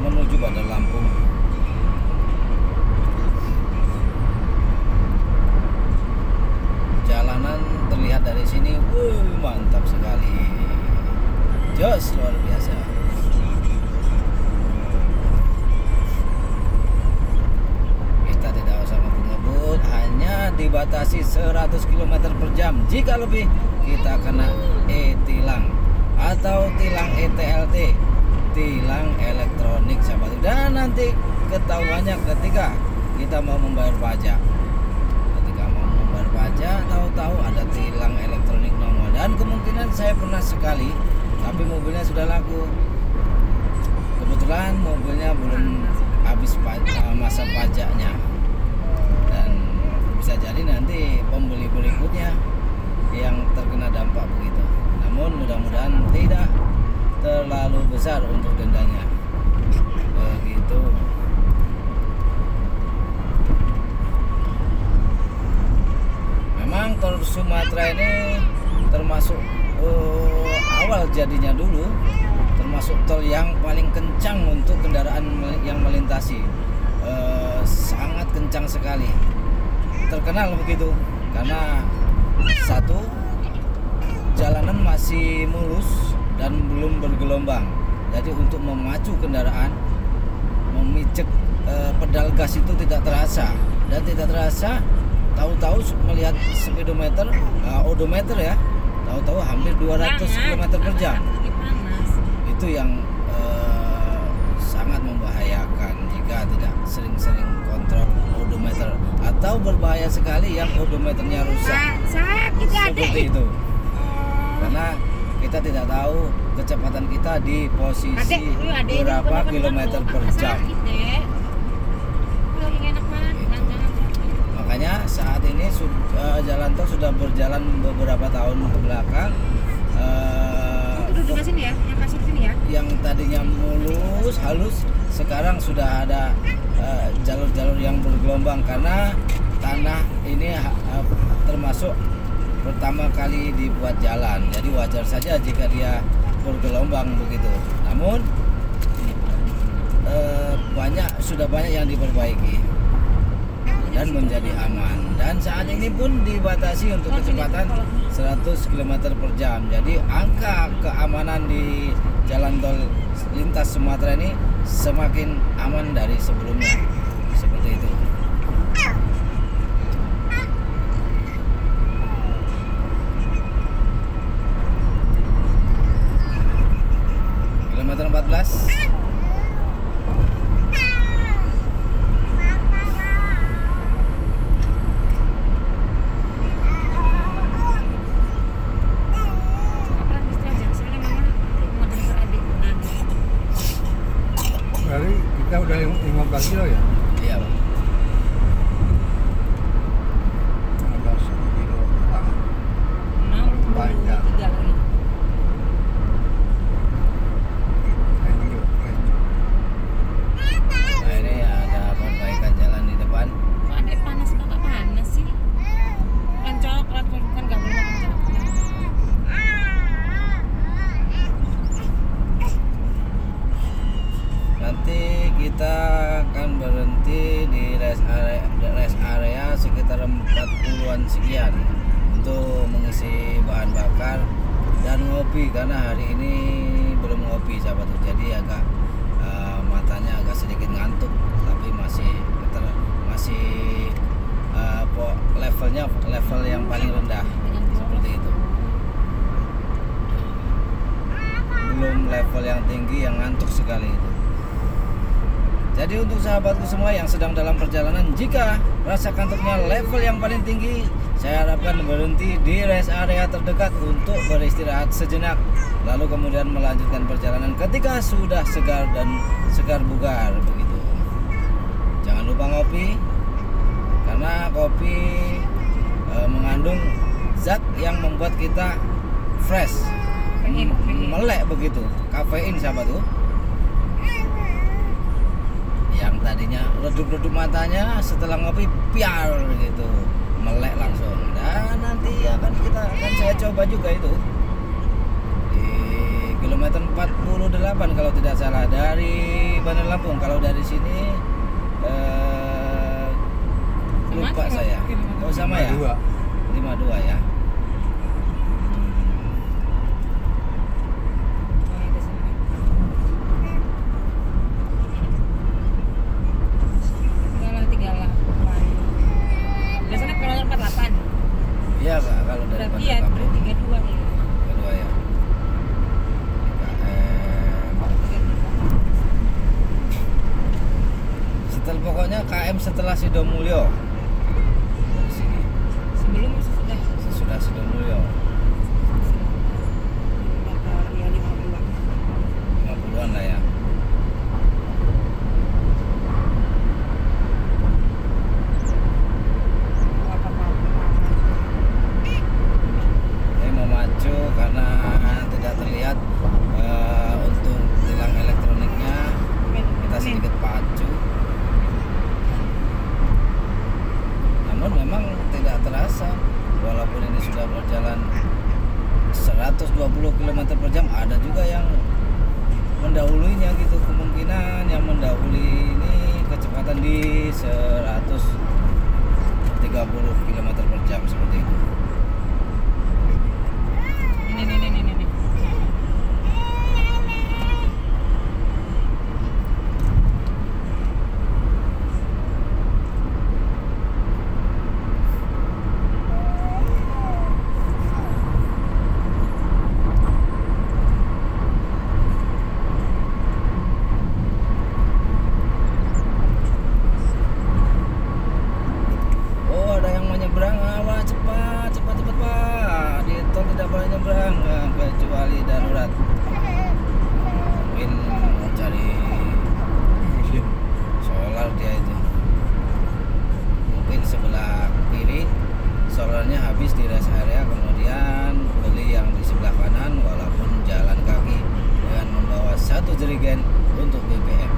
menuju Bandar Lampung. Jalanan terlihat dari sini, mantap sekali, jos luar biasa. Kita tidak usah ngebut, hanya dibatasi 100 km per jam. Jika lebih, kita kena e-tilang atau tilang ETLT, tilang elektronik sahabat. Dan nanti ketahuannya ketika kita mau membayar pajak. Pajak tahu-tahu ada tilang elektronik nongol, dan kemungkinan saya pernah sekali, tapi mobilnya sudah laku. Kebetulan mobilnya belum habis masa pajaknya, dan bisa jadi nanti pembeli berikutnya yang terkena dampak begitu. Namun mudah-mudahan tidak terlalu besar untuk dendanya begitu. Memang tol Sumatera ini termasuk awal jadinya dulu, termasuk tol yang paling kencang untuk kendaraan yang melintasi, sangat kencang sekali. Terkenal begitu karena satu, jalanan masih mulus dan belum bergelombang, jadi untuk memacu kendaraan, memijek pedal gas itu tidak terasa, dan tidak terasa. Tahu-tahu melihat speedometer, odometer ya, tahu-tahu hampir 200 km per jam. Itu yang sangat membahayakan jika tidak sering-sering kontrol odometer, atau berbahaya sekali yang odometernya rusak. Seperti itu. Karena kita tidak tahu kecepatan kita di posisi berapa kilometer per jam. Makanya saat ini jalan tol sudah berjalan beberapa tahun ke belakang. Yang tadinya mulus, halus, sekarang sudah ada jalur-jalur yang bergelombang, karena tanah ini termasuk pertama kali dibuat jalan. Jadi wajar saja jika dia bergelombang begitu. Namun sudah banyak yang diperbaiki dan menjadi aman, dan saat ini pun dibatasi untuk kecepatan 100 km per jam. Jadi angka keamanan di jalan tol lintas Sumatera ini semakin aman dari sebelumnya, seperti itu. Kilometer 14. Kita udah 15 kilo ya? Iya, Bang. 15 kilo banyak. Nah, ini ada perbaikan jalan di depan. Kok ada panas, kok panas sih? Kan coklat, kan nggak boleh makan coklat. Nanti kita akan berhenti di rest area sekitar 40-an sekian untuk mengisi bahan bakar dan ngopi, karena hari ini belum ngopi sahabat. Jadi agak matanya agak sedikit ngantuk, tapi masih level yang paling rendah, seperti itu. Belum level yang tinggi yang ngantuk sekali itu. Jadi untuk sahabatku semua yang sedang dalam perjalanan, jika rasa kantuknya level yang paling tinggi, saya harapkan berhenti di rest area terdekat untuk beristirahat sejenak, lalu kemudian melanjutkan perjalanan ketika sudah segar dan segar bugar begitu. Jangan lupa ngopi, karena kopi mengandung zat yang membuat kita fresh, melek begitu, kafein sahabatku. Yang tadinya redup-redup matanya, setelah ngopi piar gitu, melek langsung. Dan nanti akan saya coba juga itu di kilometer 48 8 kalau tidak salah dari Bandar Lampung. Kalau dari sini lupa Sama, saya. Oh sama ya? 52 ya. Oh, itu sama. Enggak lah 38. Biasanya kalau 48. Iya Kak, kalau dari Berarti Bandar ya Lampung 32 nih. kedua ya. Setelah pokoknya KM setelah Sidomulyo. Dari sini Sebelum sudah sesudah Sidomulyo ya 50-an. 50-an lah ya. Ini memacu karena tidak terlihat untuk tilang elektroniknya. Kita sedikit pacu. Namun memang tidak terasa walaupun ini sudah berjalan 120 km per jam, ada juga yang mendahulunya gitu, kemungkinan yang mendahului ini kecepatan di 130 km per jam seperti itu. Ini. Oh, ada yang mau nyebrang, wah cepat Pak, di tol tidak boleh nyebrang kecuali darurat. Mungkin mau cari Mesin. solar dia itu, mungkin sebelah kiri solarnya habis di rest area, kemudian beli yang di sebelah kanan walaupun jalan kaki dengan membawa 1 jerigen untuk BBM.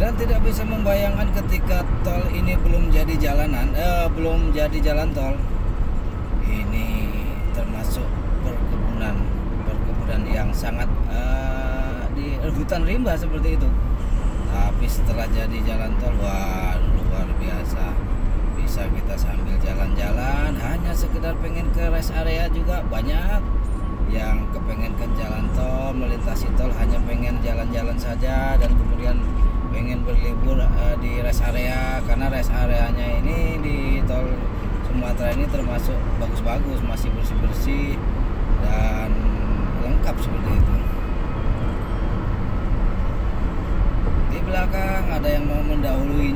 Dan tidak bisa membayangkan ketika tol ini belum jadi belum jadi jalan tol. Ini termasuk perkebunan yang sangat di hutan rimba seperti itu. Tapi setelah jadi jalan tol, wah luar biasa. Bisa kita sambil jalan-jalan, hanya sekedar pengen ke rest area juga banyak yang kepengen ke jalan tol, melintasi tol hanya pengen jalan-jalan saja dan kemudian pengen berlibur di rest area, karena rest areanya ini di tol Sumatera ini termasuk bagus-bagus, masih bersih-bersih dan lengkap seperti itu. Di belakang ada yang mau mendahului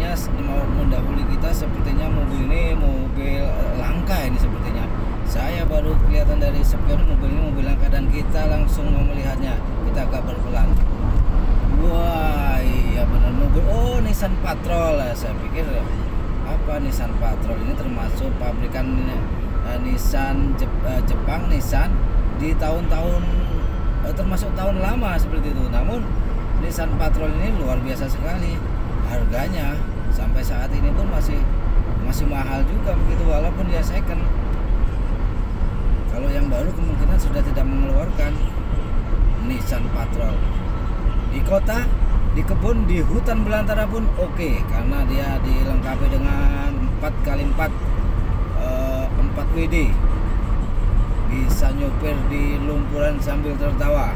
kita, sepertinya mobil ini mobil langka ini sepertinya. Saya baru kelihatan dari spion mobil ini mobil langka dan kita langsung mau melihatnya. Kita agak berpelan. Wah, iya benar mobil. Oh, Nissan Patrol. Saya pikir apa Nissan Patrol ini termasuk pabrikan Nissan Jepang, Nissan di tahun-tahun termasuk tahun lama seperti itu. Namun Nissan Patrol ini luar biasa sekali. Harganya sampai saat ini pun masih mahal juga begitu walaupun dia second. Kalau yang baru kemungkinan sudah tidak mengeluarkan Nissan Patrol. Di kota, di kebun, di hutan belantara pun oke, karena dia dilengkapi dengan 4x4 4 WD. Bisa nyopir di lumpuran sambil tertawa.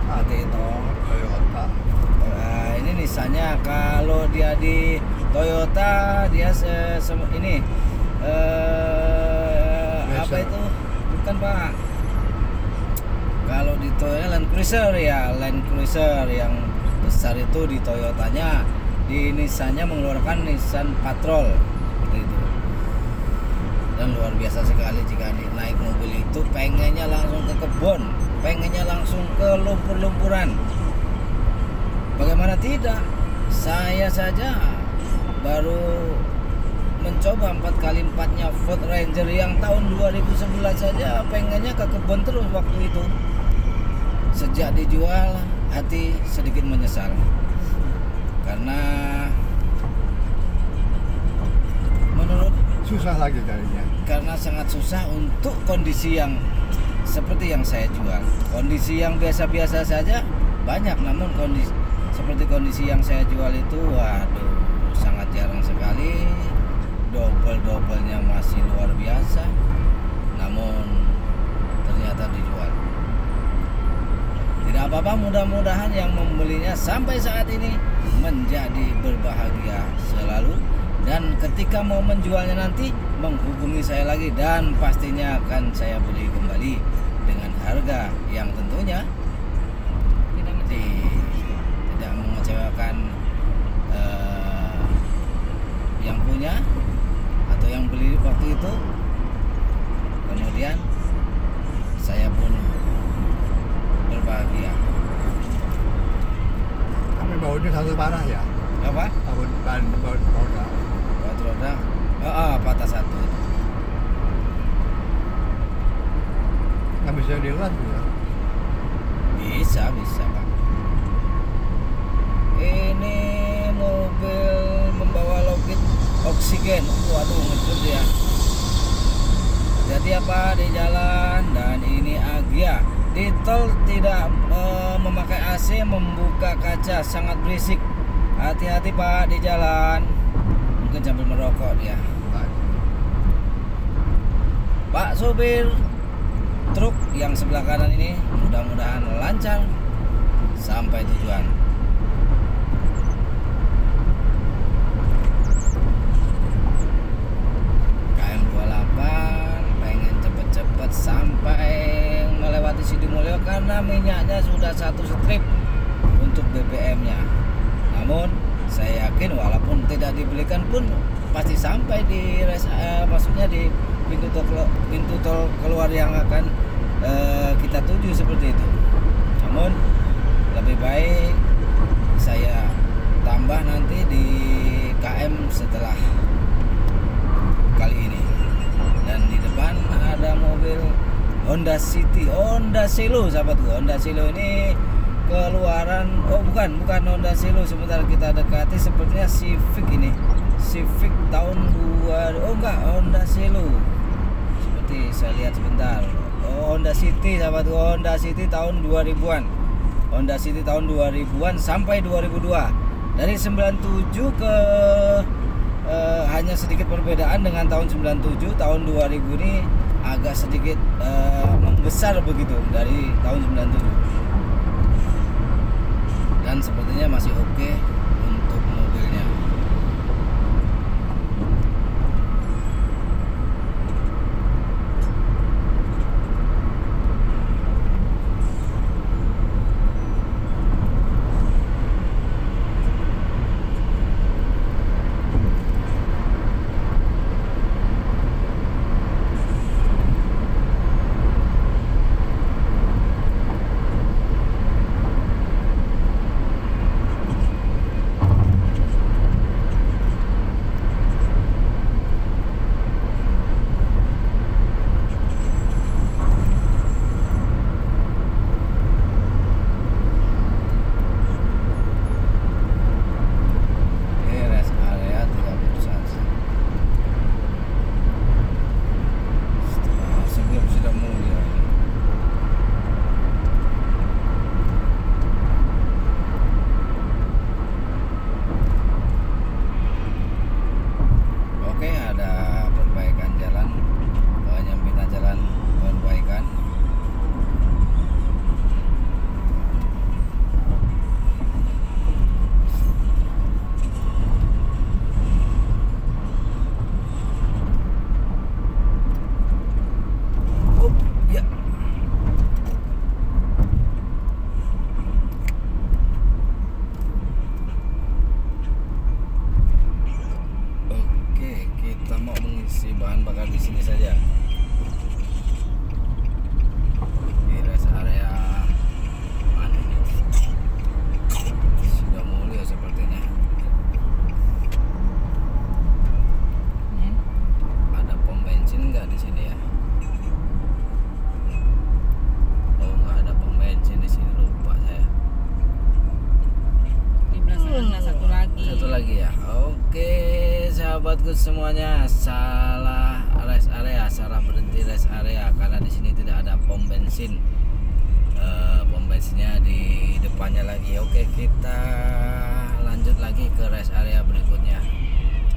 Seperti itu. Toyota. Ini Nissannya, kalau dia di Toyota dia ini apa itu? Bukan Pak. Kalau di Toyota Land Cruiser ya, Land Cruiser yang besar itu di Toyotanya, di Nissannya mengeluarkan Nissan Patrol seperti itu. Dan luar biasa sekali jika naik mobil itu pengennya langsung ke kebun, pengennya langsung ke lumpur-lumpuran. Bagaimana tidak? Saya saja baru mencoba coba 4x4-nya Ford Ranger yang tahun 2011 saja pengennya ke kebun terus waktu itu. Sejak dijual hati sedikit menyesal karena menurut Susah lagi carinya. karena sangat susah untuk kondisi yang seperti yang saya jual. Kondisi yang biasa-biasa saja banyak, namun seperti kondisi yang saya jual itu waduh sangat jarang sekali. Double-doublenya masih luar biasa, namun ternyata dijual. Tidak apa-apa, mudah-mudahan yang membelinya sampai saat ini menjadi berbahagia selalu, dan ketika mau menjualnya nanti menghubungi saya lagi dan pastinya akan saya beli kembali dengan harga yang tentunya tidak mengecewakan yang punya atau yang beli waktu itu. Kemudian saya pun berbahagia. Tapi baunya satu parah ya. Apa? Ban roda. Buat roda patah satu. Nggak bisa dilihat ya. Bisa Pak. Ini mobil membawa Lockheed oksigen. Waduh, ngejut ya. Jadi apa di jalan, dan ini Agya di tol tidak memakai AC, membuka kaca, sangat berisik. Hati-hati Pak di jalan. Mungkin sambil merokok dia. Pak supir truk yang sebelah kanan ini mudah-mudahan lancar sampai tujuan. Sampai melewati Sidimulyo karena minyaknya sudah satu strip untuk BBM-nya. Namun saya yakin walaupun tidak dibelikan pun pasti sampai di maksudnya di pintu tol keluar yang akan kita tuju seperti itu. Namun lebih baik saya tambah nanti di KM setelah kali ini. Dan di depan ada mobil Honda City, Honda Silo, sahabat gua. Honda Silo ini keluaran, bukan Honda Silo, sebentar kita dekati, sepertinya Civic ini. Civic tahun 2, Honda Silo. Seperti saya lihat sebentar. Honda City, sahabat gua. Honda City tahun 2000-an. Honda City tahun 2000-an sampai 2002. Dari 97 ke hanya sedikit perbedaan dengan tahun 97. Tahun 2000 ini agak sedikit membesar begitu dari tahun 97. Dan sepertinya masih oke untuk mobilnya. ikut semuanya, salah rest area, salah berhenti rest area karena di sini tidak ada pom bensin. Pom bensinnya di depannya lagi. Oke, kita lanjut lagi ke rest area berikutnya.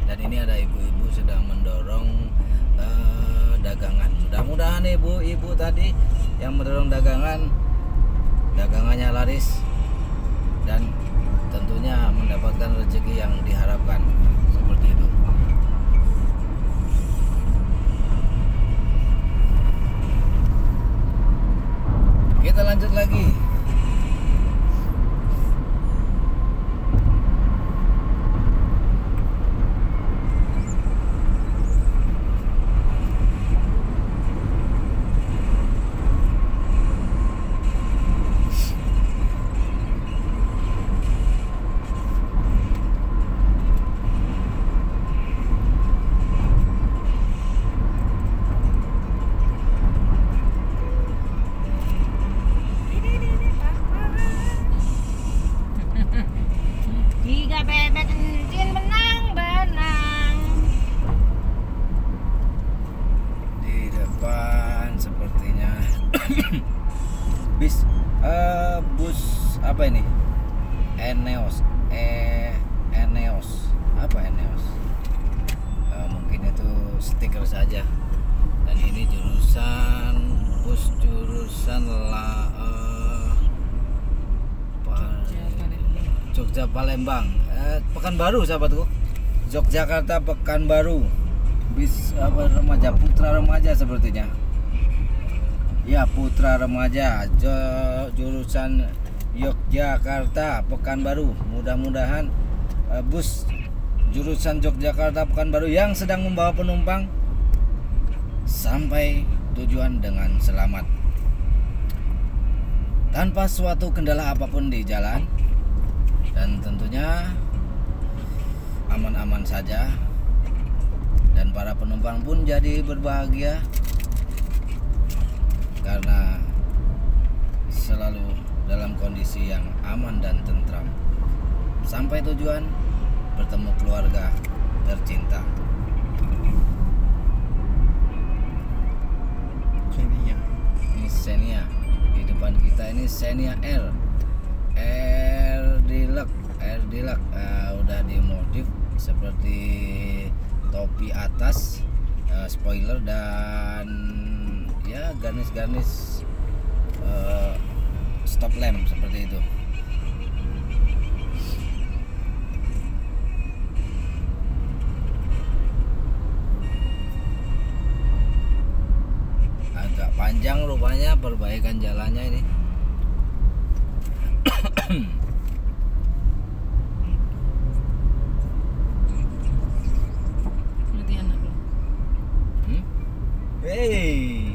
Dan ini ada ibu-ibu sedang mendorong dagangan. Mudah-mudahan ibu-ibu tadi yang mendorong dagangannya laris dan tentunya mendapatkan rezeki yang diharapkan, seperti itu. Kita lanjut lagi. Tiga bebek encin benang-benang. Di depan sepertinya bus apa ini? Eneos. Eneos. Apa Eneos? Mungkin itu stiker saja. Dan ini bus jurusan Jogja Palembang. Pekanbaru sahabatku. Yogyakarta Pekanbaru. Bis apa remaja, Putra Remaja sepertinya. Ya, Putra Remaja jurusan Yogyakarta Pekanbaru. Mudah-mudahan bus jurusan Yogyakarta Pekanbaru yang sedang membawa penumpang sampai tujuan dengan selamat tanpa suatu kendala apapun di jalan, dan tentunya aman-aman saja, dan para penumpang pun jadi berbahagia karena selalu dalam kondisi yang aman dan tentram sampai tujuan, bertemu keluarga tercinta. Ini Xenia, di depan kita ini Xenia Air Deluxe, udah dimodif seperti topi atas, spoiler, dan ya garnis-garnis stop lamp seperti itu. Agak panjang rupanya perbaikan jalannya ini. Berarti anak lo. Hey.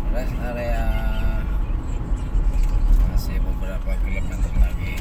Rest area masih beberapa kilometer lagi.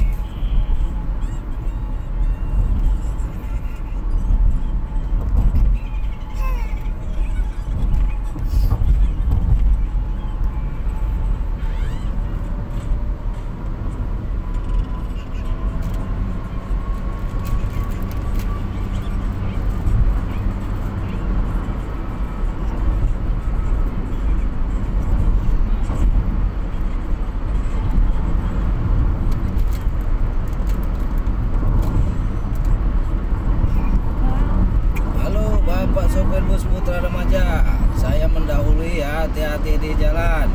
Halo Bapak sopir bus Putra Remaja, saya mendahului ya, hati-hati di jalan.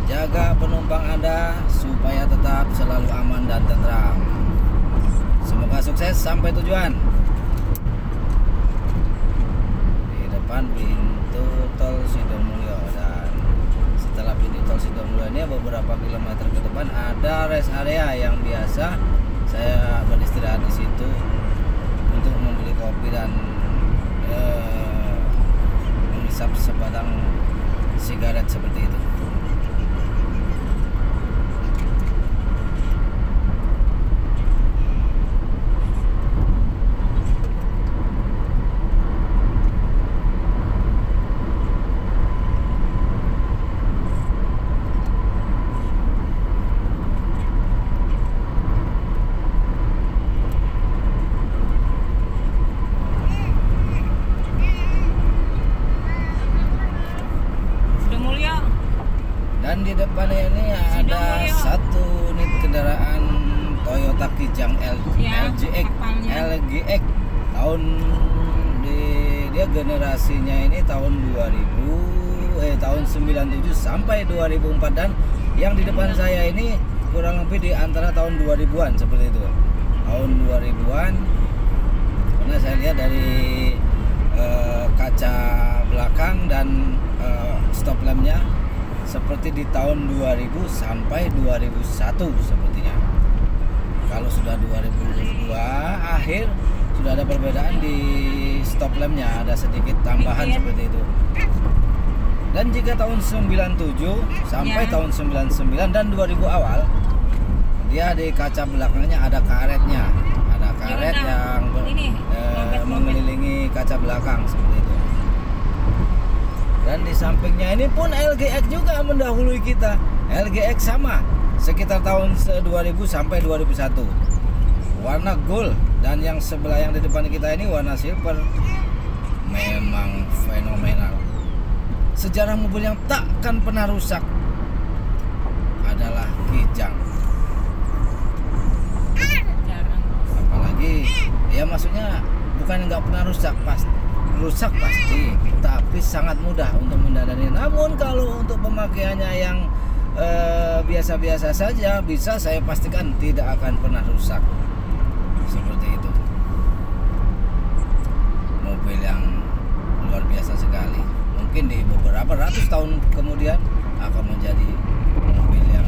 Jaga penumpang Anda supaya tetap selalu aman dan tentram. Semoga sukses sampai tujuan. Di depan pintu tol Sidomulyo, dan setelah di tol Sidomulyo ini beberapa kilometer ke depan ada rest area yang biasa saya beristirahat di situ untuk membeli kopi dan menghisap sebatang sigaret seperti itu. Dan di depannya ini ada satu unit kendaraan Toyota Kijang LGX tahun dia generasinya ini tahun 97 sampai 2004, dan yang di depan saya ini kurang lebih di antara tahun 2000-an seperti itu. Tahun 2000-an karena saya lihat dari kaca belakang dan stop lampnya seperti di tahun 2000 sampai 2001 sepertinya. Kalau sudah 2002 akhir sudah ada perbedaan di stop lampnya, ada sedikit tambahan seperti itu. Dan jika tahun 97 sampai tahun 99 dan 2000 awal, dia di kaca belakangnya ada karetnya, ada karet yang mengelilingi kaca belakang seperti itu. Dan di sampingnya ini pun LGX juga mendahului kita. LGX sama, sekitar tahun 2000 sampai 2001. Warna gold, dan yang sebelah yang di depan kita ini warna silver. Memang fenomenal. Sejarah mobil yang takkan pernah rusak adalah Kijang. Apalagi ya maksudnya bukan nggak pernah rusak, rusak pasti, tapi sangat mudah untuk mendandani. Namun kalau untuk pemakaiannya yang biasa-biasa saja, bisa saya pastikan tidak akan pernah rusak. Seperti itu. Mobil yang luar biasa sekali. Mungkin di beberapa ratus tahun kemudian akan menjadi mobil yang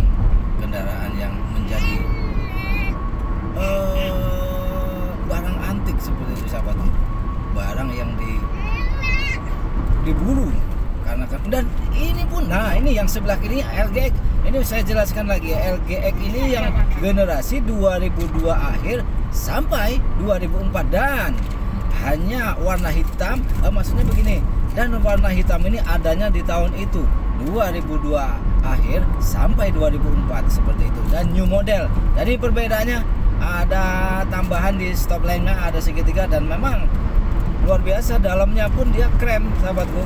kendaraan yang menjadi barang antik seperti itu, sahabat. Barang yang diburu karena dan ini pun, nah ini yang sebelah kiri LGX ini saya jelaskan lagi ya. LGX ini yang generasi 2002 akhir sampai 2004 dan hanya warna hitam, maksudnya begini, dan warna hitam ini adanya di tahun itu 2002 akhir sampai 2004 seperti itu, dan new model. Jadi perbedaannya ada tambahan di stop lamp-nya, ada segitiga, dan memang luar biasa. Dalamnya pun dia krem, sahabatku.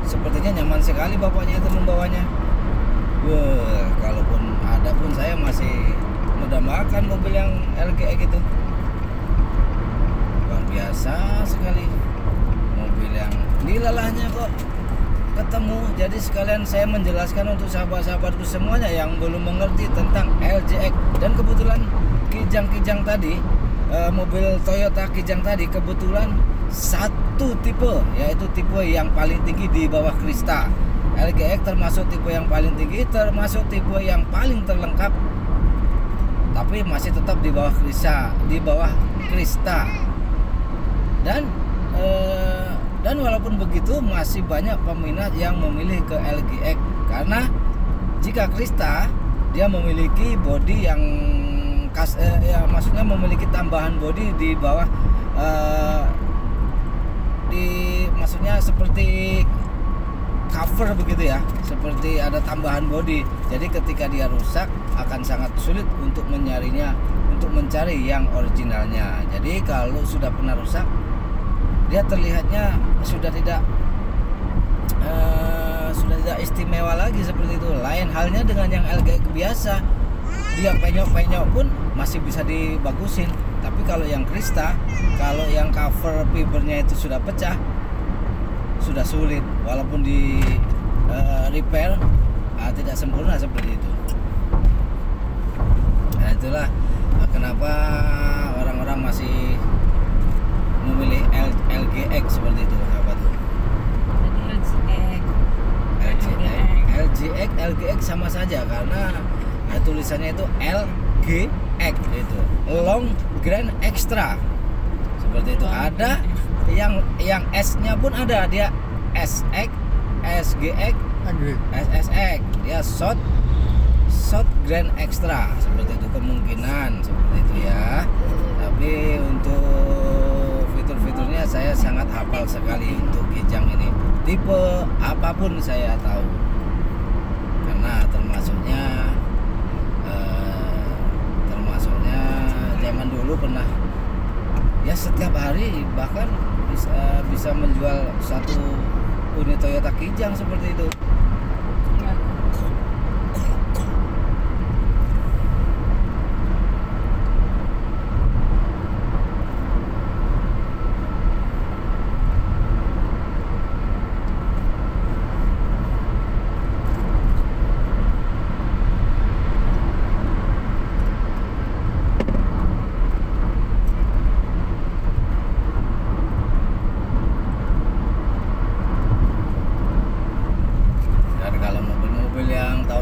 Sepertinya nyaman sekali bapaknya itu membawanya. Wah, kalaupun ada pun saya masih mendambakan mobil yang LGX itu. Luar biasa sekali. Mobil yang dilalahnya kok ketemu. Jadi sekalian saya menjelaskan untuk sahabat-sahabatku semuanya yang belum mengerti tentang LGX. Dan kebetulan Kijang tadi, mobil Toyota Kijang tadi kebetulan satu tipe, yaitu tipe yang paling tinggi di bawah Krista. LGX termasuk tipe yang paling tinggi, termasuk tipe yang paling terlengkap, tapi masih tetap di bawah Krista. Dan walaupun begitu masih banyak peminat yang memilih ke LGX, karena jika Krista dia memiliki bodi yang maksudnya memiliki tambahan bodi di bawah maksudnya seperti cover begitu ya, seperti ada tambahan bodi. Jadi ketika dia rusak akan sangat sulit untuk mencari yang originalnya. Jadi kalau sudah pernah rusak, dia terlihatnya sudah tidak istimewa lagi seperti itu. Lain halnya dengan yang LGX biasa, dia penyok-penyok pun masih bisa dibagusin. Tapi kalau yang Krista, kalau yang cover fibernya itu sudah pecah, sudah sulit, walaupun di repair tidak sempurna seperti itu. Nah itulah kenapa orang-orang masih memilih LGX seperti itu, sahabat. LGX LGX itu, Long Grand Extra. Seperti itu. Ada yang S-nya pun ada, dia SX, SGX, Agri. SSX, dia short Grand Extra, seperti itu kemungkinan seperti itu ya. Tapi untuk fitur-fiturnya saya sangat hafal sekali untuk Kijang ini. Tipe apapun saya tahu, karena termasuknya zaman dulu pernah ya setiap hari bahkan bisa menjual satu unit Toyota Kijang seperti itu.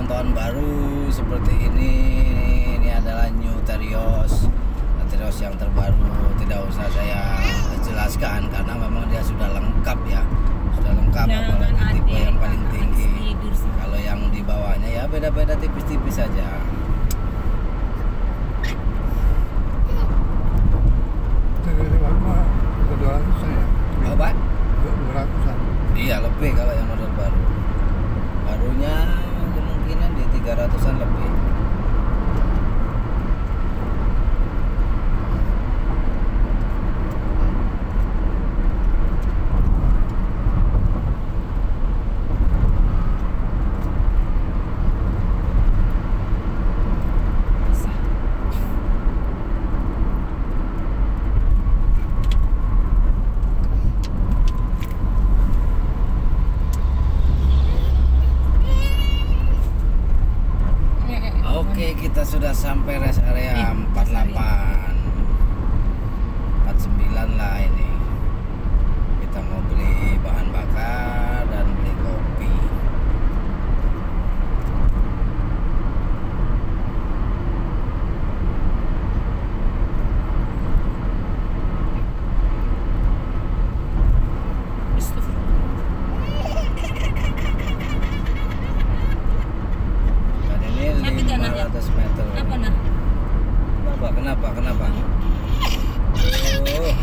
Tahun baru seperti ini adalah New Terios yang terbaru, tidak usah saya jelaskan karena memang dia sudah lengkap ya, apalagi tipe yang paling tinggi. Kalau yang di bawahnya ya beda-beda tipis-tipis saja. Dari baru mah 200-an ya. Apa? 200-an. Iya, lebih kalau yang model baru. Barunya kemungkinan di 300-an lebih. Oke, kita sudah sampai rest area 48 49 lah ini. Kita mau beli bahan bakar dan beli kopi. Dan ini 500 meter. Apa nah? Kenapa? Oh.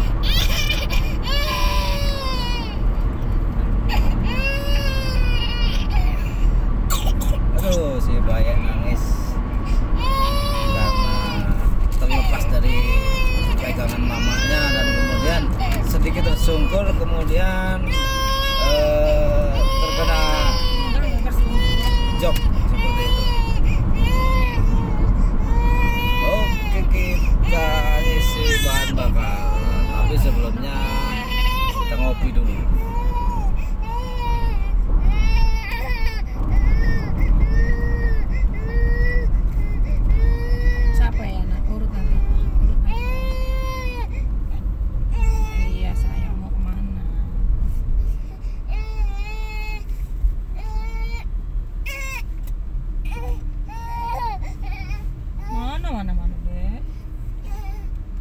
Aduh, si bayi nangis karena terlepas dari pegangan mamanya dan kemudian sedikit tersungkur, kemudian terkena jok seperti itu. Oke, kita isi bahan bakar, tapi sebelumnya kita ngopi dulu. Siapa ya nak? Urut nanti. Iya sayang, mau kemana? Mana deh?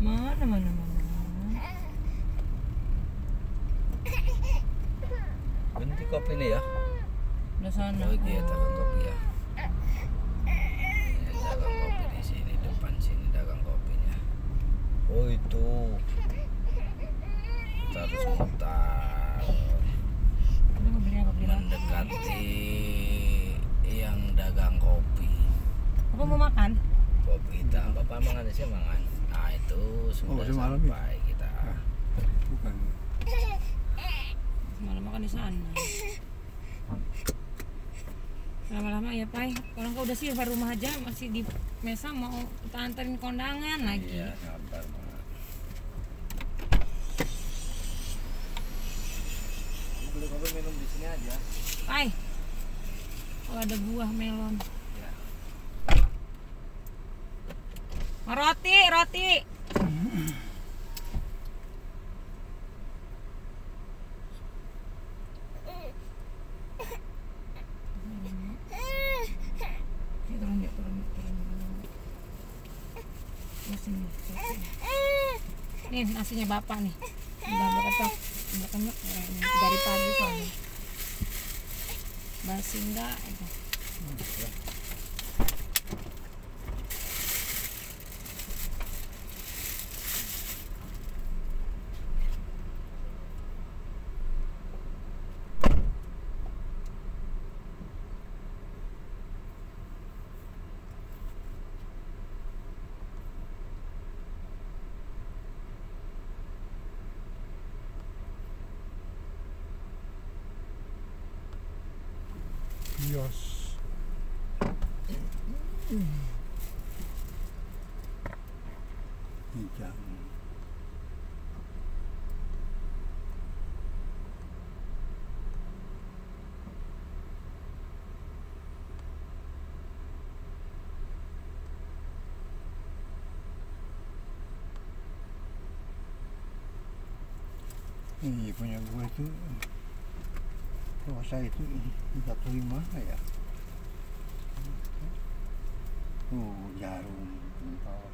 Mana? Berhenti kopi nih ya. Udah sana. Oh iya, dagang kopi ya. Ini dagang kopi di sini, depan sini dagang kopinya. Oh itu. Kita harus mutar Udah mau beli apa? Beli apa? mendekati yang dagang kopi. Apa mau makan? Kopi hitam, Bapak mangan sih mangan. Nah itu sudah semalam sampai kita. Bukan. Semalam makan di sana. Lama-lama ya Pai. Kalau kau udah silver rumah aja masih di Mesa, mau kita anterin kondangan lagi. Iya, sabar banget. Beli kopi minum di sini aja. Pai. Kalau ada buah melon. Ya. Oh, roti. Turun. Di sini. Nih nasinya bapak nih. Udah beretok, udah kenyang kayaknya. Dari pagi soalnya. Basi enggak? Bios. Hijau. Ini punya gue itu, kalau saya itu jatuh di mana ya? Jarum pentol.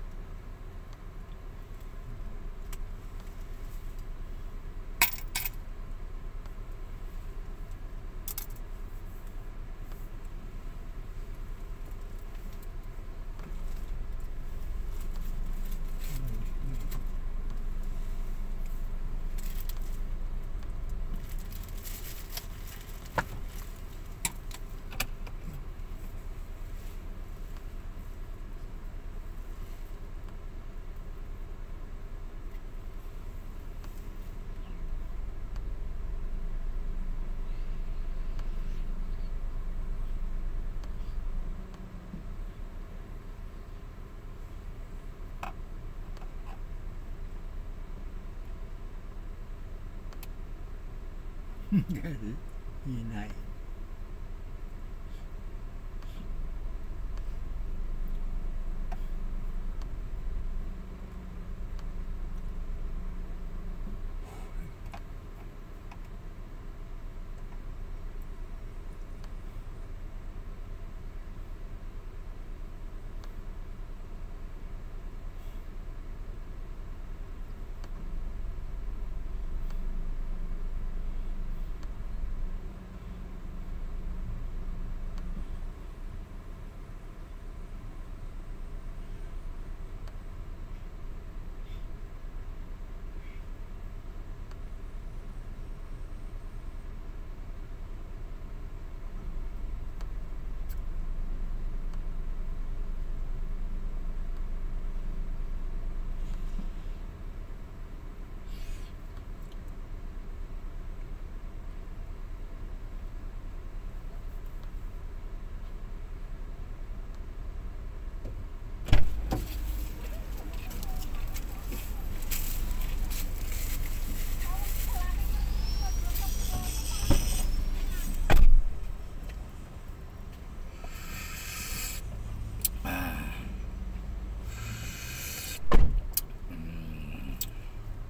Jadi inai.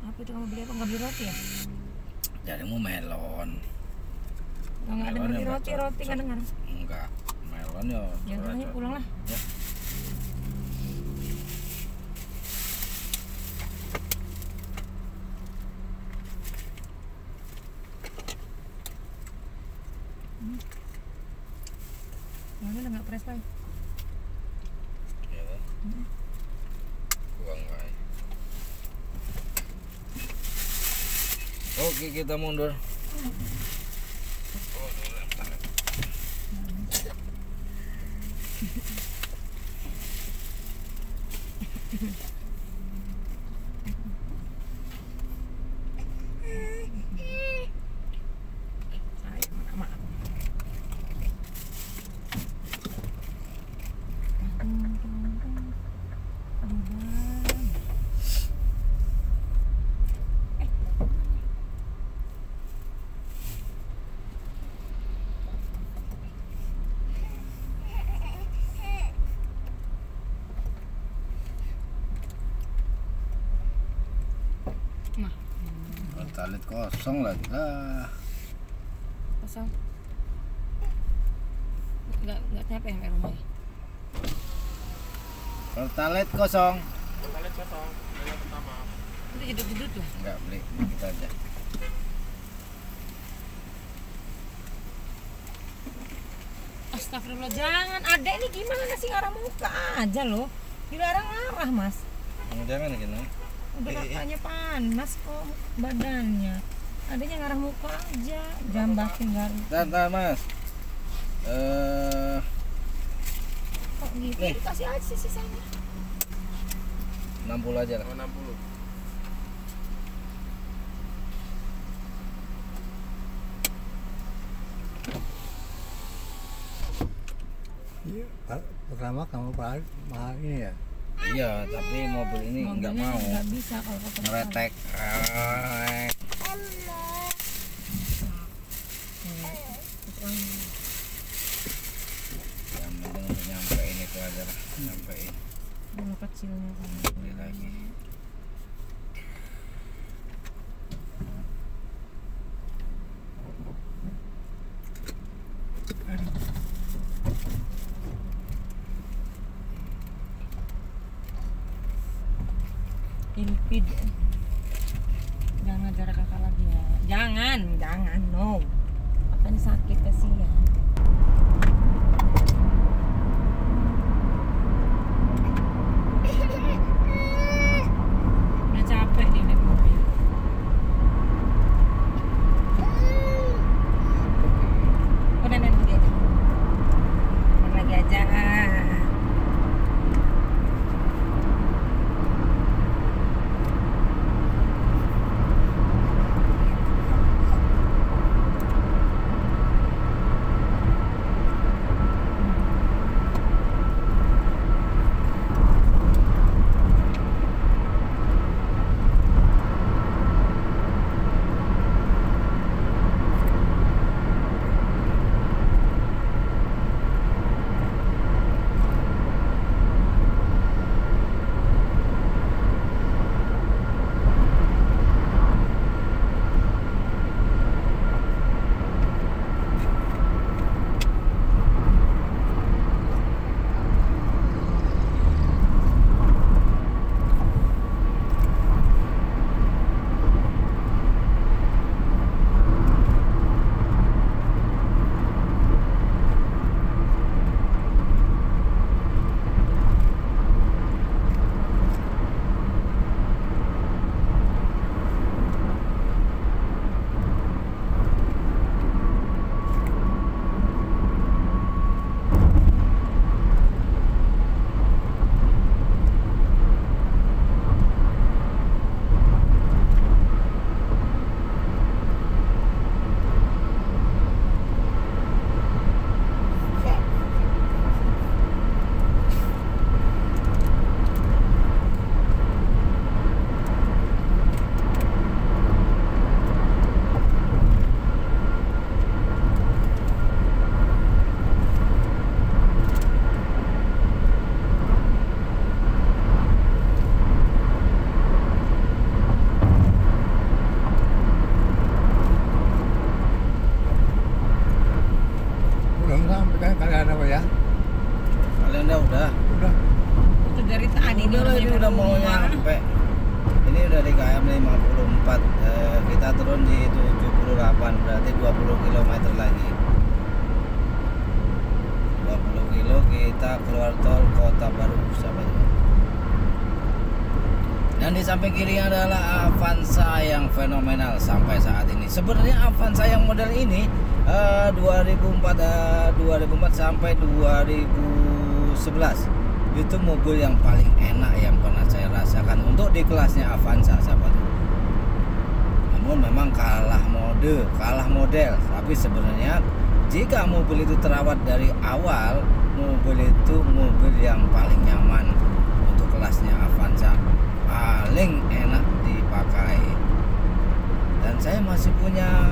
Apa itu kamu beli apa? Nggak beli roti ya? Jadimu melon. Nggak dengar beli roti nggak dengar. Enggak, melon ya. Ya udah ayo pulang lah. Ya. Yang udah nggak press Pak. Ya. Gua enggak. Oke, kita mundur. Talit kosong lagi lah. Kosong. Nggak capek sampai rumah. Pertalit kosong. Itu jedut-jedut lah. Enggak beli kita aja. Astagfirullah, jangan. Adek nih gimana sih, ngarah muka aja loh. Dilarang ngarah, Mas. Jangan gini. Udah kakaknya panas kok badannya. Adanya ngarah muka aja, jambakin garu. Tahan Mas. Kok gitu? Nih. Kasih aja sisanya. 60 aja lah. 60. Iya, pertama kamu mahal ini ya. Iya, tapi mobil ini nggak Mobilnya mau. nggak bisa kalau ketemu. Ngeretek. Yang penting untuk nyampein itu aja lah. Nyampein. Dulu kecilnya kan. Beli lagi. Ilpid. Jangan ngajar kakak lagi ya. Jangan, no. Kakaknya sakit kasihan. Udah capek nih naik mobil. Udah main lagi aja. Main lagi aja. Belum sampai kan kalian apa ya? Kalian udah. Udah. Itu dari tadi Udah lah, ini udah mau nyampe. Ini udah di KM 54. Kita turun di 78, berarti 20 km lagi. 20 kilo kita keluar tol Kota Baru, sahabat. Dan di samping kiri adalah Avanza yang fenomenal sampai saat ini. Sebenarnya Avanza yang model ini 2004 sampai 2011 itu mobil yang paling enak yang pernah saya rasakan untuk di kelasnya Avanza, sahabat. Namun memang kalah model, tapi sebenarnya jika mobil itu terawat dari awal, mobil itu mobil yang paling nyaman untuk kelasnya Avanza, paling enak dipakai. Dan saya masih punya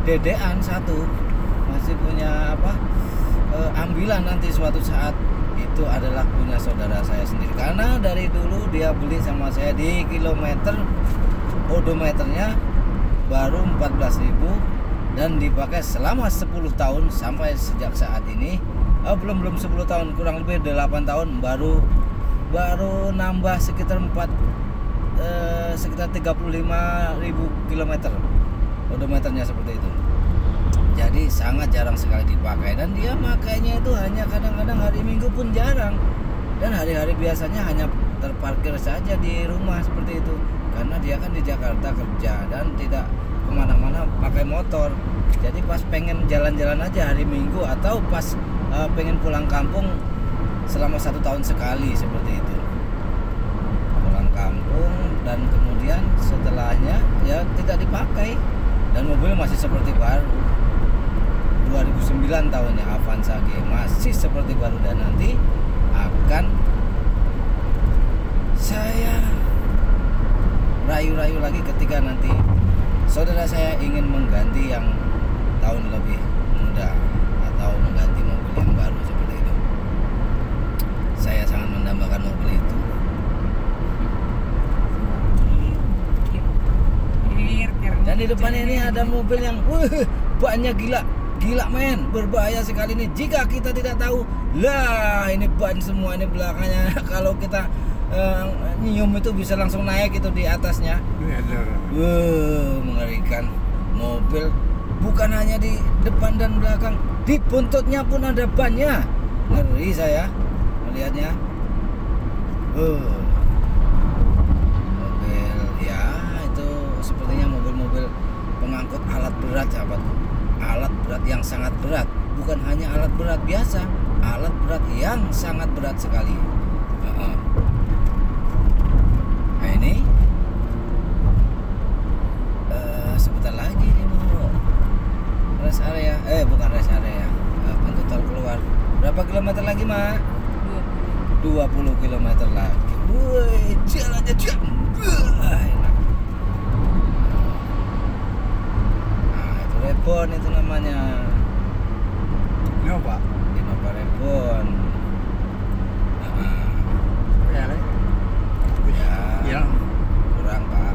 dedean satu, masih punya ambilan nanti suatu saat, itu adalah punya saudara saya sendiri, karena dari dulu dia beli sama saya di kilometer odometernya baru 14.000 dan dipakai selama 10 tahun sampai sejak saat ini belum 10 tahun, kurang lebih 8 tahun baru baru nambah sekitar 35.000 km odometernya seperti itu. Jadi sangat jarang sekali dipakai, dan dia makainya itu hanya kadang-kadang hari Minggu pun jarang, dan hari-hari biasanya hanya terparkir saja di rumah seperti itu, karena dia kan di Jakarta kerja dan tidak kemana-mana pakai motor. Jadi pas pengen jalan-jalan aja hari Minggu, atau pas pengen pulang kampung selama 1 tahun sekali seperti itu, pulang kampung, dan kemudian setelahnya ya tidak dipakai, dan mobil masih seperti baru. 2009 tahunnya Avanza G masih seperti baru, dan nanti akan saya rayu-rayu lagi ketika nanti saudara saya ingin mengganti yang tahun lebih muda atau mengganti mobil yang baru seperti itu. Saya sangat mendambakan mobil itu. Dan di depannya ini ada mobil yang bannya gila men, berbahaya sekali nih jika kita tidak tahu. Lah ini ban semua, ini belakangnya kalau kita nyium itu bisa langsung naik itu di atasnya. Mengerikan. Mobil bukan hanya di depan dan belakang, di buntutnya pun ada bannya. Ngeri saya melihatnya. Mobil ya itu sepertinya mobil-mobil pengangkut alat berat, sahabatku. Alat berat yang sangat berat, bukan hanya alat berat biasa, alat berat yang sangat berat sekali. Nah ini sebentar lagi nih mau rest area, bukan rest area, pintu tol keluar. Berapa kilometer lagi, Mak? 20 kilometer lagi. Woi, jalannya enak. Rebon itu namanya. Innova. Innova Rebon. Ya, ya. Kurang, Pak.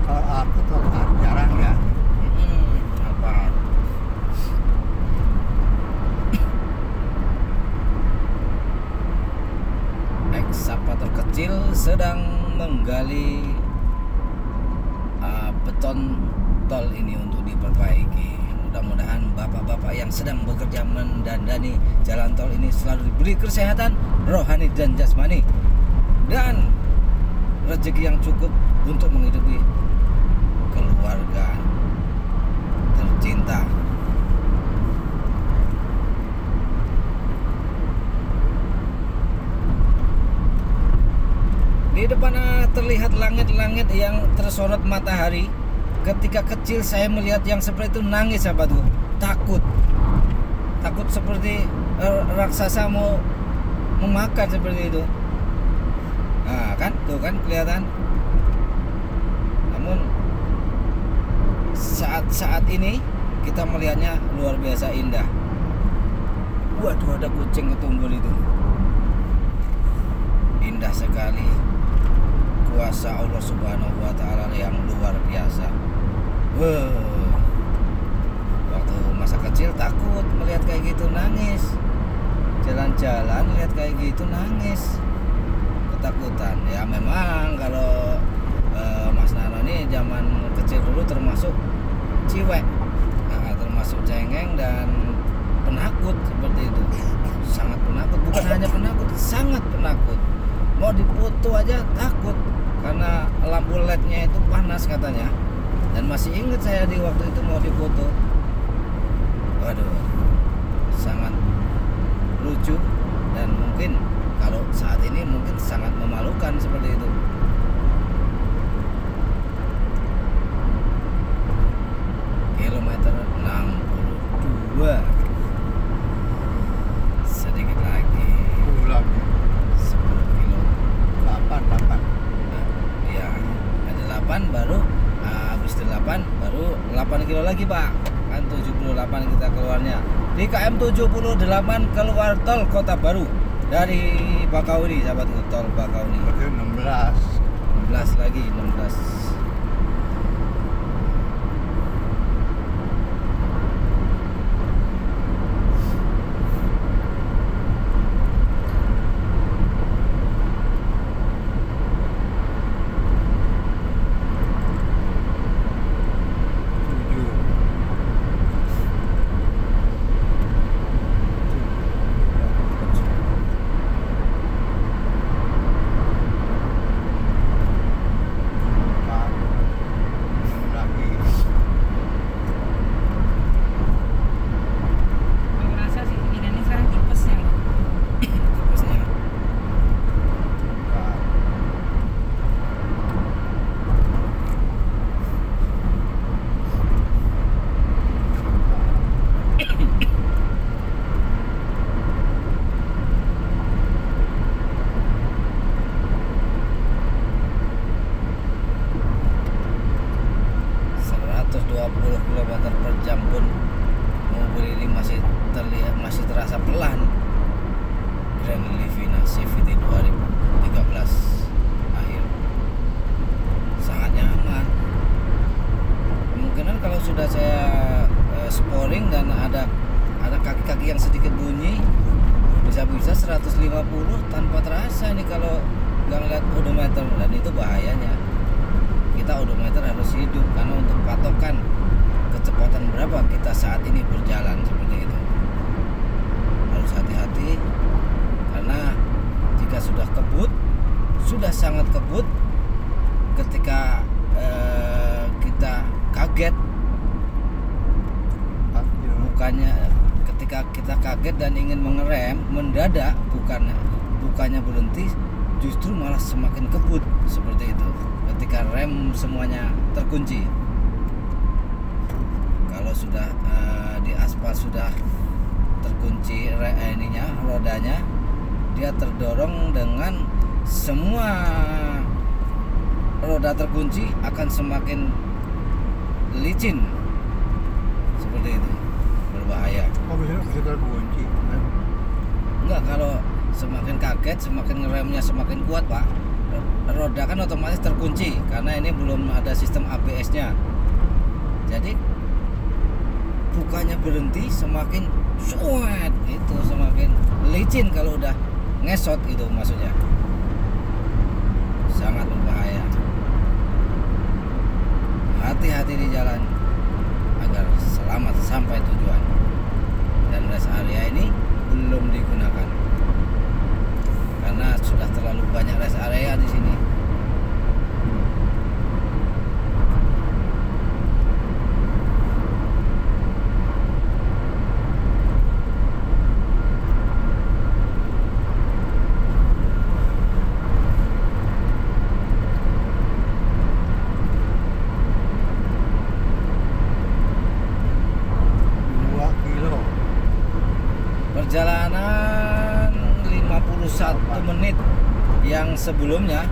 Kalau aku tuh jarang ya. Apa? Ekskavator kecil sedang menggali beton tol ini untuk diperbaiki. Mudah-mudahan bapak-bapak yang sedang bekerja mendandani jalan tol ini selalu diberi kesehatan rohani dan jasmani, dan rezeki yang cukup untuk menghidupi keluarga tercinta. Di depan terlihat langit-langit yang tersorot matahari. Ketika kecil saya melihat yang seperti itu nangis, sahabatku. Takut seperti raksasa mau memakan seperti itu. Nah kan, tuh kan kelihatan. Namun saat ini kita melihatnya luar biasa indah. Waduh, ada kucing ketumbul itu. Indah sekali. Kuasa Allah Subhanahu wa Ta'ala yang luar biasa. Waktu masa kecil takut melihat kayak gitu, nangis. Jalan-jalan lihat kayak gitu nangis, ketakutan. Ya memang kalau Mas Nano ini zaman kecil dulu termasuk ciwek, termasuk cengeng dan penakut seperti itu. Sangat penakut, bukan hanya penakut, sangat penakut. Mau dipoto aja takut karena lampu LED-nya itu panas katanya. Dan masih ingat saya di waktu itu mau dipoto. Waduh, sangat lucu, dan mungkin kalau saat ini mungkin sangat memalukan seperti itu. Kilometer 62. Sedikit lagi. 10 kilo. 8. Ya, ada 8 baru habis 8 baru 8 kilo lagi, Pak. Kan 78 kita keluarnya. Di KM 78 keluar tol Kota Baru dari Bakauni, sahabatku, tol Bakauni. Berarti 16. 16 lagi, 16. dan ada kaki-kaki yang sedikit bunyi, bisa-bisa 150 tanpa terasa nih kalau nggak ngeliat odometer, dan itu bahayanya. Kita odometer harus hidup karena untuk patokan kecepatan berapa kita saat ini berjalan, seperti itu. Harus hati-hati karena jika sudah kebut, sudah sangat kebut, ketika kita kaget, bukannya ketika kita kaget dan ingin mengerem mendadak, bukannya berhenti, justru malah semakin kebut, seperti itu ketika rem semuanya terkunci. Kalau sudah di aspal sudah terkunci rodanya, dia terdorong dengan semua roda terkunci akan semakin licin, seperti itu, berbahaya. Oh, bisa terkunci. Enggak, kalau semakin kaget, semakin ngeremnya semakin kuat, Pak, roda kan otomatis terkunci karena ini belum ada sistem ABS-nya. Jadi bukannya berhenti, semakin suet, itu semakin licin kalau udah ngesot, itu maksudnya. Sangat berbahaya. Hati-hati di jalan agar selamat sampai tujuan. Dan rest area ini belum digunakan karena sudah terlalu banyak rest area di sini. Perjalanan 51 menit, yang sebelumnya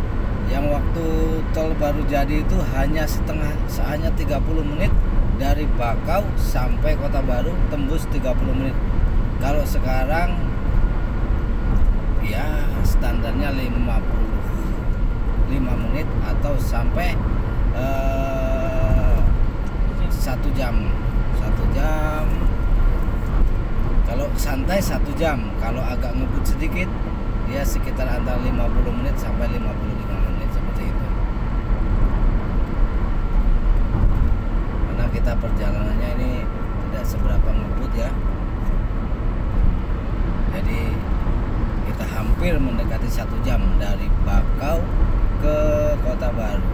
yang waktu tol baru jadi itu hanya 30 menit dari Bakau sampai Kota Baru, tembus 30 menit. Kalau sekarang ya standarnya 55 menit atau sampai 1 jam. Kalau santai 1 jam, kalau agak ngebut sedikit dia sekitar antara 50 menit sampai 55 menit, seperti itu. Karena kita perjalanannya ini tidak seberapa ngebut ya. Jadi kita hampir mendekati 1 jam dari Bakau ke Kota Baru.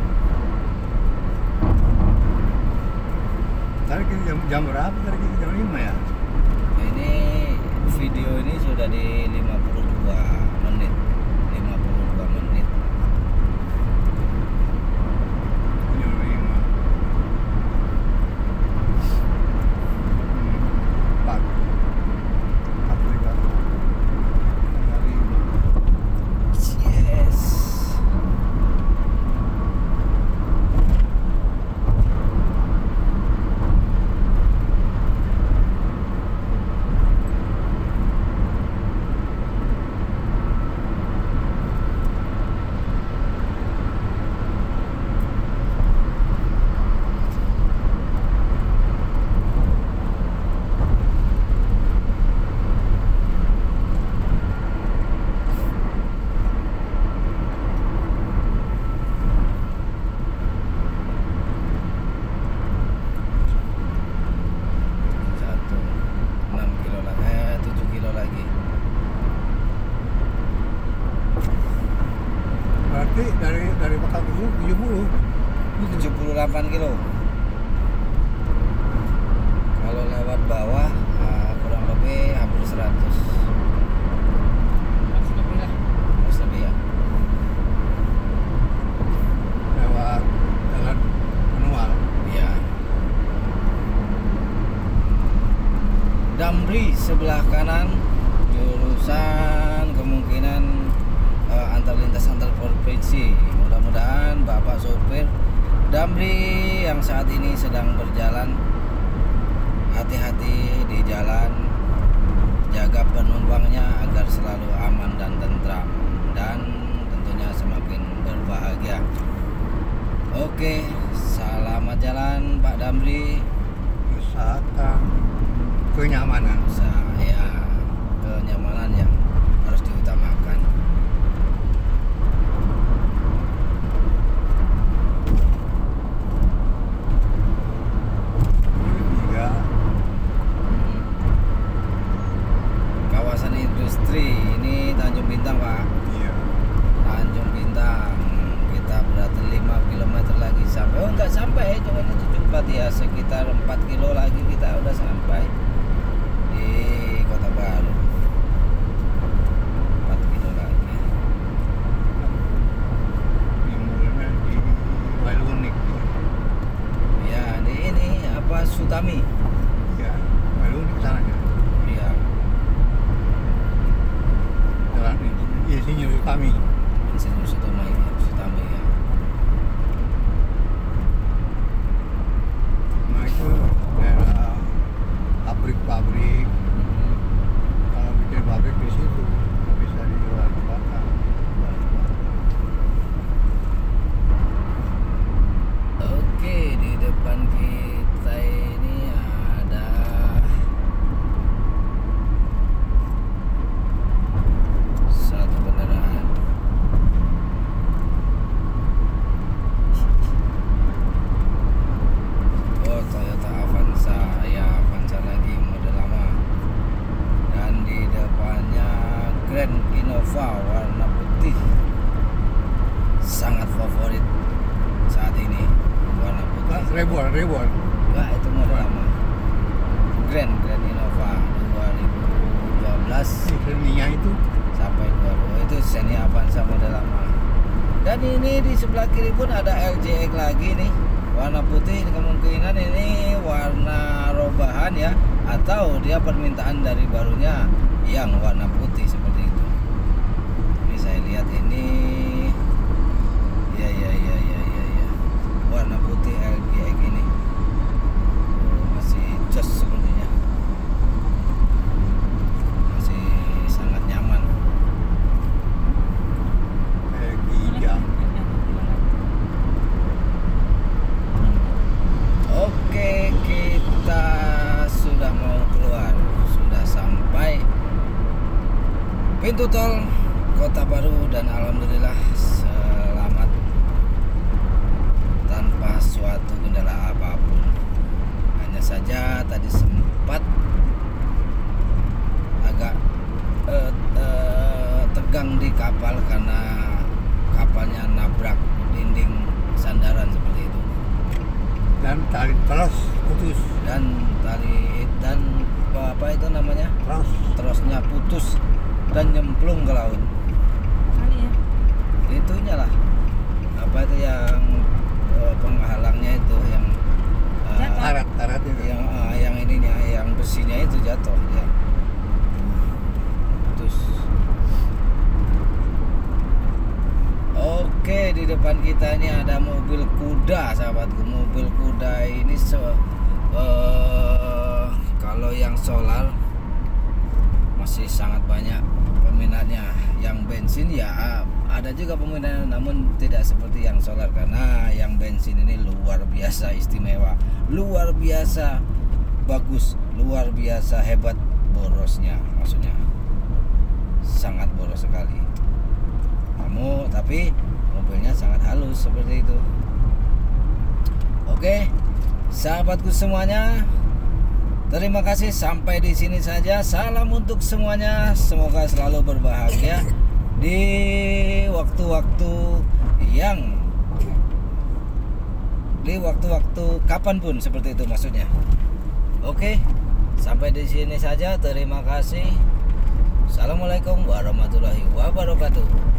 Tadi jam berapa? Tadi jam 5 ya? Ini video ini sudah di 52 menit. 52 menit. Jam 5. Pak. Apa juga? Jam 5. Yes. Dari Bakau ke 70. 78 kilo. Kalau lewat bawah kurang lebih hampir 100. Masih lebih lah. Mas lebih ya. Lewat jalan manual. Iya. Damri sebelah kanan, jurusan kemungkinan antar lintas antar provinsi. Mudah-mudahan Bapak sopir Damri yang saat ini sedang berjalan hati-hati di jalan, jaga penumpangnya agar selalu aman dan tentram, dan tentunya semakin berbahagia. Oke, selamat jalan Pak Damri. Usahakan kenyamanan. Ya, kenyamanan yang harus diutamakan. Juga Kawasan industri ini Tanjung Bintang, Pak. iya. Tanjung Bintang. Kita berarti 5 km lagi sampai. Oh, enggak sampai, cuma ini 74 ya. Sekitar 4 kilo lagi kita udah sampai di Kota Baru. 4 kilo lagi. Dimulainya di Walunik. Ya, ini apa Sutami? Ya, Walunik sananya. Iya. Jalan ini, isinya kami. Insinyur Sutami ya. Nah itu daerah pabrik-pabrik. Kalau bikin pabrik di situ bisa dijual di belakang. Oke, di depan kita ini ada satu kendaraan. Oh, Toyota Avanza, ya Avanza lagi model lama. Dan di depannya Grand Innova warna putih. Sangat favorit saat ini warna putih. Rebor. Enggak, itu model lama. Grand Innova 2012 Seninya itu sampai 20 itu Xenia Avanza model lama. Dan ini di sebelah kiri pun ada LJX lagi nih, warna putih. Kemungkinan ini warna robahan ya, atau dia permintaan dari barunya yang warna putih seperti itu. Ini saya lihat ini ya warna putih LJX ini. Masih jos sepertinya, masih sangat nyaman. kayak Kijang. Oke, kita sudah mau keluar, sudah sampai pintu tol Kota Baru dan alhamdulillah selamat tanpa suatu kendala apapun. Hanya saja tadi sempat agak tegang di kapal karena kapalnya nabrak dinding sandaran seperti itu. Dan tali terus putus. Dan tali dan apa itu namanya, trosnya putus dan nyemplung ke laut. Kali ya. Itunya lah apa itu yang penghalangnya itu yang Jatuh. Karat itu. yang ininya yang besinya itu jatuh ya. Putus. Oke, di depan kita ini ada mobil kuda, sahabatku. Mobil kuda ini kalau yang solar masih sangat banyak peminatnya. Yang bensin ya ada juga peminatnya, namun tidak seperti yang solar karena yang bensin ini luar biasa istimewa, luar biasa bagus, luar biasa hebat borosnya, maksudnya sangat boros sekali. Tapi mobilnya sangat halus seperti itu. Oke, sahabatku semuanya, terima kasih sampai di sini saja. Salam untuk semuanya. Semoga selalu berbahagia di waktu-waktu kapanpun seperti itu maksudnya. Oke, sampai di sini saja. Terima kasih. Assalamualaikum warahmatullahi wabarakatuh.